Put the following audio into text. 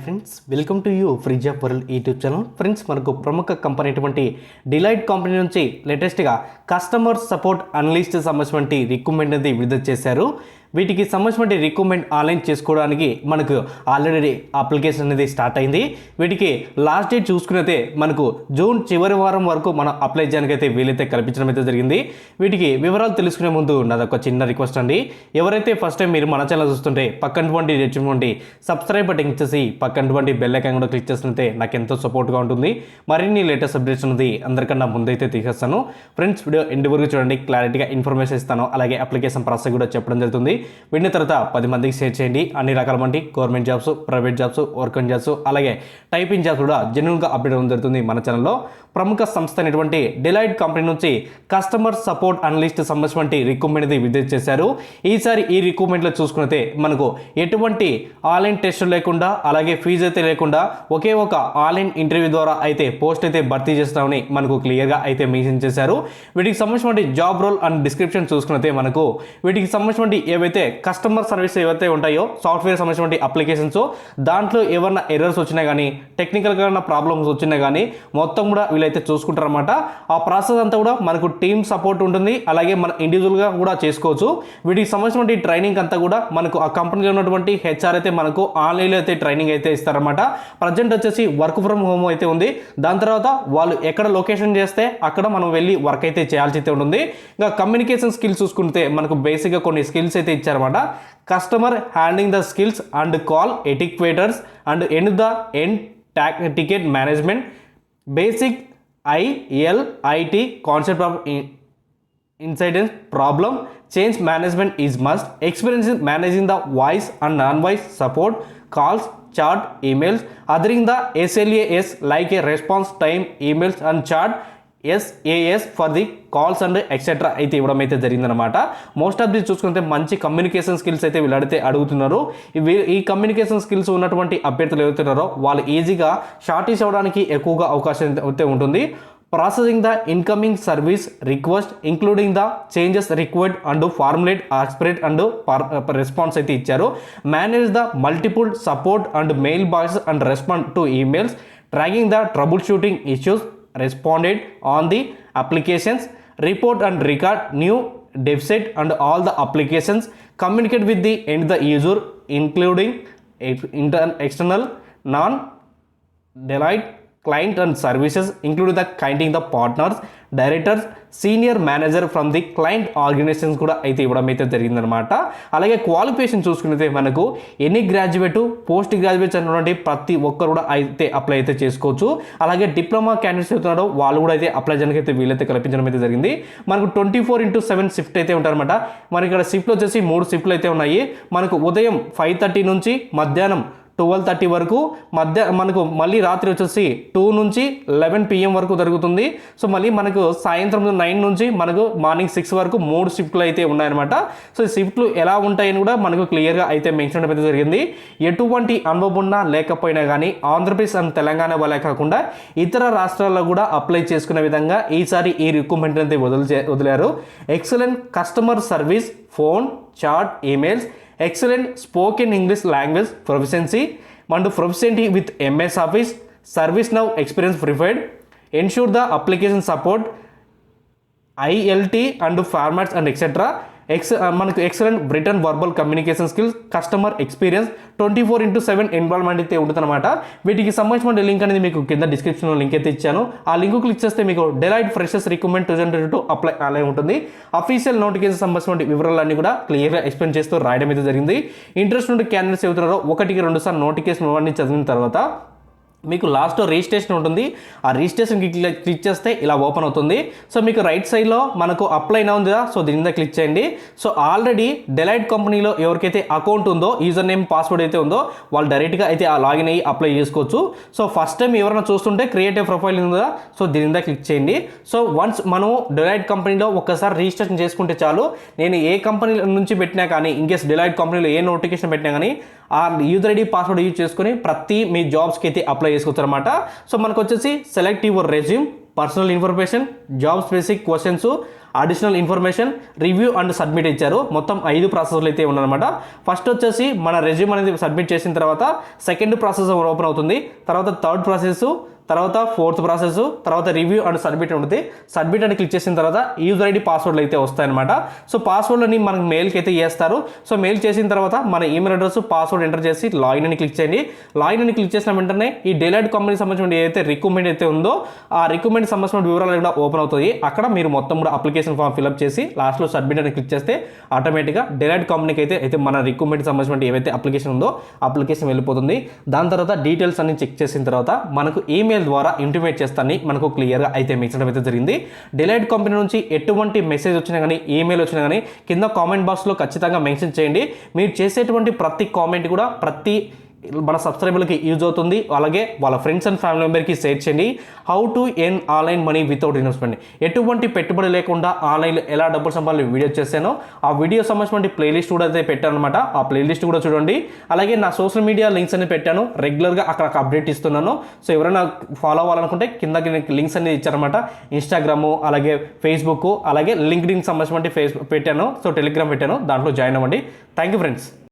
Friends welcome to you free job world YouTube channel. Friends మనకు ప్రముఖ company అయినటువంటి delight company నుంచి లేటెస్ట్గా కస్టమర్ సపోర్ట్ అనలిస్ట్ సంబంధించినటువంటి రిక్రూట్మెంట్ అనేది విడుదల చేశారు. వీటికి సంబంధించిన రిక్రూట్మెంట్ ఆన్లైన్ చేసుకోవడానికి మనకు ఆల్రెడీ అప్లికేషన్ అనేది స్టార్ట్ అయింది. వీటికి లాస్ట్ డేట్ చూసుకున్నైతే మనకు జూన్ చివరి వారం వరకు మనం అప్లై చేయడానికి అయితే వీలైతే కల్పించడం అయితే జరిగింది. వీటికి వివరాలు తెలుసుకునే ముందు నాదొక చిన్న రిక్వెస్ట్ అండి. ఎవరైతే ఫస్ట్ టైం మీరు మన ఛానల్ చూస్తుంటే పక్కనటువంటి సబ్స్క్రైబ్ బటన్ ఇచ్చేసి పక్కనటువంటి బెల్ ఐకాన్ కూడా క్లిక్ చేస్తుంటే నాకు ఎంతో సపోర్ట్గా ఉంటుంది. మరిన్ని లేటెస్ట్ అప్డేట్స్ ఉన్నది అందరికన్నా ముందైతే తీసేస్తాను. ఫ్రెండ్స్ వీడియో ఎండ్ వరకు చూడండి, క్లారిటీగా ఇన్ఫర్మేషన్ ఇస్తాను. అలాగే అప్లికేషన్ ప్రాసెస్ కూడా చెప్పడం జరుగుతుంది. విన్న తర్వాత 10 మందికి షేర్ చేయండి. అన్ని రకాల government jobs, private jobs, working jobs, అలాగే టైపింగ్ జాబ్స్ కూడా జెన్యూన్గా అప్డేట్ అవ్వడం జరుగుతుంది మన ఛానల్లో. ప్రముఖ సంస్థ అయినటువంటి డిలైట్ కంపెనీ నుంచి కస్టమర్ సపోర్ట్ అనలిస్ట్ సంబంధించిన రిక్రూట్మెంట్ అనేది విడుదల చేశారు. ఈసారి ఈ రిక్రూట్మెంట్లో చూసుకున్నైతే మనకు ఎటువంటి ఆన్లైన్ టెస్ట్ లేకుండా, అలాగే ఫీజు అయితే లేకుండా ఒకే ఒక ఆన్లైన్ ఇంటర్వ్యూ ద్వారా అయితే పోస్ట్ అయితే భర్తీ చేస్తామని మనకు క్లియర్గా అయితే మెన్షన్ చేశారు. వీటికి సంబంధించిన జాబ్ రోల్ అండ్ డిస్క్రిప్షన్ చూసుకున్నైతే మనకు వీటికి సంబంధించిన ఏవైతే కస్టమర్ సర్వీస్ ఏవైతే ఉంటాయో సాఫ్ట్వేర్ సంబంధించిన అప్లికేషన్స్, దాంట్లో ఏమన్నా ఎర్రర్స్ వచ్చినా కానీ, టెక్నికల్గా ప్రాబ్లమ్స్ వచ్చినా కానీ మొత్తం కూడా వీళ్ళైతే చూసుకుంటారన్నమాట. ఆ ప్రాసెస్ అంతా కూడా మనకు టీమ్ సపోర్ట్ ఉంటుంది, అలాగే మన ఇండివిజువల్గా కూడా చేసుకోవచ్చు. వీటికి సంబంధించిన ట్రైనింగ్ అంతా కూడా మనకు ఆ కంపెనీలో ఉన్నటువంటి హెచ్ఆర్ అయితే మనకు ఆన్లైన్లో అయితే ట్రైనింగ్ అయితే ఇస్తారన్నమాట. ప్రజెంట్ వచ్చేసి వర్క్ ఫ్రమ్ హోమ్ అయితే ఉంది. దాని తర్వాత వాళ్ళు ఎక్కడ లొకేషన్ చేస్తే అక్కడ మనం వెళ్ళి వర్క్ అయితే చేయాల్సి అయితే ఉంటుంది. ఇంకా కమ్యూనికేషన్ స్కిల్స్ చూసుకుంటే మనకు బేసిక్గా కొన్ని స్కిల్స్ అయితే ఇచ్చారన్నమాట. Customer handling the skills and call etiquettes and end ticket management, basic ILIT concept of incident problem change management is must, experience in managing the voice and non voice support calls, chat, emails, adhering the SLAs like a response time, emails and chat, SAS for the calls and etcetera అయితే ఇవ్వడం అయితే జరిగిందనమాట. Most of the చూసుకుంటే మంచి communication skills అయితే వీళ్ళైతే అడుగుతున్నారు. ఈ కమ్యూనికేషన్ స్కిల్స్ ఉన్నటువంటి అభ్యర్థులు ఎవరుతున్నారో వాళ్ళు ఈజీగా షార్టీస్ అవ్వడానికి ఎక్కువగా అవకాశం అయితే ఉంటుంది. Processing the incoming service request including the changes required and formulate aspirate and response అయితే ఇచ్చారు. Manage the multiple support and mail box and respond to emails, tracking the trouble shooting issues responded on the applications, report and record new deficit and all the applications, communicate with the end the user including external non Deloitte client and services, including the counting the partners, directors, senior manager from the client organisations కూడా అయితే ఇవ్వడం అయితే జరిగిందనమాట. అలాగే qualification చూసుకున్నైతే మనకు any graduate, post graduates అనేటువంటి ప్రతి ఒక్కరు కూడా అయితే అప్లై అయితే చేసుకోవచ్చు. అలాగే డిప్లొమా క్యాండిడేట్స్ అవుతున్నారో వాళ్ళు కూడా అయితే అప్లై చేయడానికి అయితే వీళ్ళైతే కల్పించడం అయితే జరిగింది. మనకు 24/7 షిఫ్ట్ అయితే ఉంటారనమాట. మనకి ఇక్కడ షిఫ్ట్లు వచ్చేసి 3 షిఫ్ట్లు అయితే ఉన్నాయి. మనకు ఉదయం 5:30 నుంచి మధ్యాహ్నం 12:30 వరకు, మనకు మళ్ళీ రాత్రి వచ్చేసి 2 నుంచి 11 PM వరకు జరుగుతుంది. సో మళ్ళీ మనకు సాయంత్రం 9 నుంచి మనకు మార్నింగ్ 6 వరకు 3 షిఫ్ట్లు అయితే ఉన్నాయన్నమాట. సో ఈ షిఫ్ట్లు ఎలా ఉంటాయని కూడా మనకు క్లియర్గా అయితే మెన్షన్ అయితే జరిగింది. ఎటువంటి అనుభవం ఉన్నా లేకపోయినా కానీ ఆంధ్రప్రదేశ్ అండ్ తెలంగాణ వాళ్ళే కాకుండా ఇతర రాష్ట్రాల్లో కూడా అప్లై చేసుకునే విధంగా ఈసారి ఈ రిక్రూట్మెంట్ అయితే వదిలారు. Excellent customer service, phone, chat, emails, excellent spoken English language proficiency and proficiency with MS Office, ServiceNow experience preferred, ensure the application support ILT and formats and etc. మనకు excellent return verbal communication skills, customer experience, 24/7 involvement అయితే ఉంటుందన్నమాట. వీటికి సంబంధించిన link అనేది మీకు కింద డిస్క్రిప్షన్లో link అయితే ఇచ్చాను. ఆ లింక్ క్లిక్ చేస్తే మీకు డెలైట్ ఫ్రెషర్స్ రిక్రూట్మెంట్ 2022 అప్లై అలా ఉంటుంది. అఫీషియల్ నోటిఫికేషన్ సంబంధించిన వివరాలన్నీ కూడా క్లియర్గా ఎక్స్ప్లెయిన్ చేస్తూ రాయడం అయితే జరిగింది. ఇంట్రెస్ట్ ఉండే క్యాండిడేట్స్ అవుతున్నారో 1-2 సార్లు నోటిఫికేషన్ అన్ని చదివిన తర్వాత మీకు లాస్ట్లో రిజిస్ట్రేషన్ ఉంటుంది. ఆ రిజిస్ట్రేషన్కి క్లిక్ చేస్తే ఇలా ఓపెన్ అవుతుంది. సో మీకు రైట్ సైడ్లో మనకు అప్లై నౌ ఉందా, సో దీని మీద క్లిక్ చేయండి. సో ఆల్రెడీ డెలైట్ కంపెనీలో ఎవరికైతే అకౌంట్ ఉందో, యూజర్ నేమ్, పాస్వర్డ్ అయితే ఉందో వాళ్ళు డైరెక్ట్గా అయితే ఆ లాగిన్ అయ్యి అప్లై చేసుకోవచ్చు. సో ఫస్ట్ టైం ఎవరైనా చూస్తుంటే క్రియేటివ్ ప్రొఫైల్ ఉందా, సో దీని మీద క్లిక్ చేయండి. సో వన్స్ మనం డెలైట్ కంపెనీలో ఒక్కసారి రిజిస్ట్రేషన్ చేసుకుంటే చాలు. నేను ఏ కంపెనీ నుంచి పెట్టినా కానీ, ఇన్కేస్ డెలైట్ కంపెనీలో ఏ నోటిఫికేషన్ పెట్టినా కానీ ఆ యూజర్ ఐడి పాస్వర్డ్ యూజ్ చేసుకుని ప్రతి మీ జాబ్స్కి అయితే అప్లై చేసుకోవచ్చు అనమాట. సో మనకు వచ్చేసి select your resume, personal information, job specific questions, additional information, review and submit ఇచ్చారు. మొత్తం 5 ప్రాసెస్లు అయితే ఉన్నాయన్నమాట. ఫస్ట్ వచ్చేసి మన రెజ్యూమ్ అనేది సబ్మిట్ చేసిన తర్వాత సెకండ్ ప్రాసెస్ ఓపెన్ అవుతుంది, తర్వాత థర్డ్ ప్రాసెస్, తర్వాత ఫోర్త్ ప్రాసెస్, తర్వాత రివ్యూ అండ్ సబ్మిట్ ఉంటుంది. సబ్మిట్ అని క్లిక్ చేసిన తర్వాత యూజర్ ఐడి పాస్వర్డ్లు అయితే వస్తాయన్నమాట. సో పాస్వర్డ్ని మనకి మెయిల్కి అయితే చేస్తారు. సో మెయిల్ చేసిన తర్వాత మన ఈమెయిల్ అడ్రస్, పాస్వర్డ్ ఎంటర్ చేసి లాగిన్ అని క్లిక్ చేయండి. లాగిన్ అని క్లిక్ చేసిన వెంటనే ఈ డెలైట్ కంపెనీకి సంబంధించిన ఏదైతే రిక్రూట్మెంట్ అయితే ఉందో ఆ రిక్రూట్మెంట్ సంబంధించిన వివరాలు కూడా ఓపెన్ అవుతాయి. అక్కడ మీరు మొత్తం కూడా అప్లికేషన్ ఫామ్ ఫిల్అప్ చేసి లాస్ట్లో సబ్మిట్ అని క్లిక్ చేస్తే ఆటోమేటిక్గా డెలైట్ కంపెనీకి అయితే మన రిక్రూట్మెంట్ సంబంధించిన ఏవైతే అప్లికేషన్ ఉందో అప్లికేషన్ వెళ్ళిపోతుంది. దాని తర్వాత డీటెయిల్స్ అన్ని చెక్ చేసిన తర్వాత మనకు ఈమెయిల్ ద్వారా ఇంటిమేట్ చేస్తానని మనకు క్లియర్గా అయితే మెన్షన్ అయితే జరిగింది. డెలైట్ కంపెనీ నుంచి ఎటువంటి మెసేజ్ వచ్చినా కానీ, ఈమెయిల్ వచ్చినా కానీ కింద కామెంట్ బాక్స్లో ఖచ్చితంగా మెన్షన్ చేయండి. మీరు చేసేటువంటి ప్రతి కామెంట్ కూడా ప్రతి మన సబ్స్క్రైబర్లకి యూజ్ అవుతుంది. అలాగే వాళ్ళ ఫ్రెండ్స్ అండ్ ఫ్యామిలీ మెంబర్కి షేర్ చేయండి. How to earn online money without investment, ఎటువంటి పెట్టుబడి లేకుండా ఆన్లైన్లో ఎలా డబ్బులు సంపాదించాలని వీడియో చేశానో ఆ వీడియో సంబంధించిన ప్లేలిస్ట్ కూడా అయితే పెట్టాను అనమాట. ఆ ప్లేలిస్ట్ కూడా చూడండి. అలాగే నా సోషల్ మీడియా లింక్స్ అని పెట్టాను, రెగ్యులర్గా అక్కడ అప్డేట్ ఇస్తున్నాను. సో ఎవరైనా ఫాలో అవ్వాలనుకుంటే కింద లింక్స్ అనేది ఇచ్చారనమాట. ఇన్స్టాగ్రాము, అలాగే ఫేస్బుక్, అలాగే లింక్డ్ఇన్ సంబంధించిన పెట్టాను. సో టెలిగ్రామ్ పెట్టాను, దాంట్లో జాయిన్ అవ్వండి. Thank you friends.